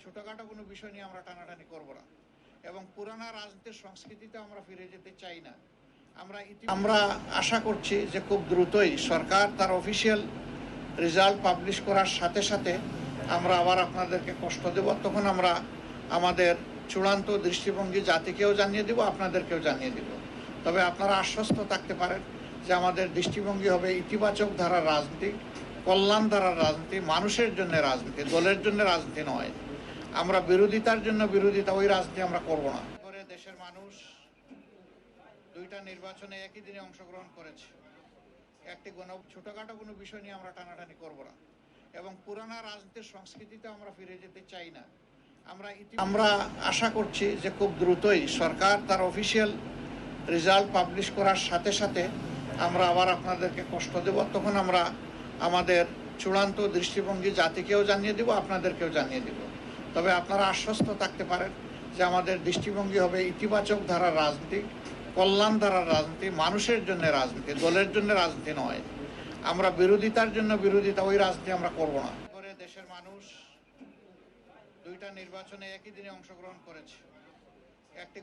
ছোটখাটো কোনো বিষয় নিয়ে আমরা টানাটানি করব না এবং পুরানা রাজনীতির সংস্কৃতিতে আমরা ফিরে যেতে চাই না। আমরা আশা করছি যে খুব দ্রুতই সরকার তার অফিসিয়াল রেজাল্ট পাবলিশ করার সাথে সাথে আমরা আবার আপনাদেরকে কষ্ট দেব। তখন আমরা আমাদের চূড়ান্ত দৃষ্টিভঙ্গি জাতিকেও জানিয়ে দেব, আপনাদেরকেও জানিয়ে দেব। তবে আপনারা আশ্বস্ত থাকতে পারেন যে আমাদের দৃষ্টিভঙ্গি হবে ইতিবাচক ধারার রাজনীতি, কল্যাণ ধারার রাজনীতি, মানুষের জন্য রাজনীতি, দলের জন্য রাজনীতি নয়। আমরা বিরোধিতার জন্য বিরোধিতা, ওই রাজনীতি আমরা করব না। করে দেশের মানুষ দুইটা নির্বাচনে একই দিনে অংশগ্রহণ করেছে। একটি ছোটখাটো কোনো বিষয় নিয়ে আমরা টানাটানি করব না এবং পুরানা রাজনীতির সংস্কৃতিতে আমরা ফিরে যেতে চাই না। আমরা আশা করছি যে খুব দ্রুতই সরকার তার অফিসিয়াল রেজাল্ট পাবলিশ করার সাথে সাথে আমরা আবার আপনাদেরকে কষ্ট দেব। তখন আমরা আমাদের চূড়ান্ত দৃষ্টিভঙ্গি জাতিকেও জানিয়ে দেব, আপনাদেরকেও জানিয়ে দেব। তবে আপনারা আশ্বস্ত থাকতে পারেন যে আমাদের দৃষ্টিভঙ্গি হবে ইতিবাচক ধারার রাজনীতি, কল্যাণ ধারার রাজনীতি, মানুষের জন্য রাজনীতি, দলের জন্য রাজনীতি নয়। আমরা বিরোধিতার জন্য বিরোধিতা, ওই রাজনীতি আমরা করব না। করে দেশের মানুষ দুইটা নির্বাচনে একই দিনে অংশগ্রহণ করেছে। একটি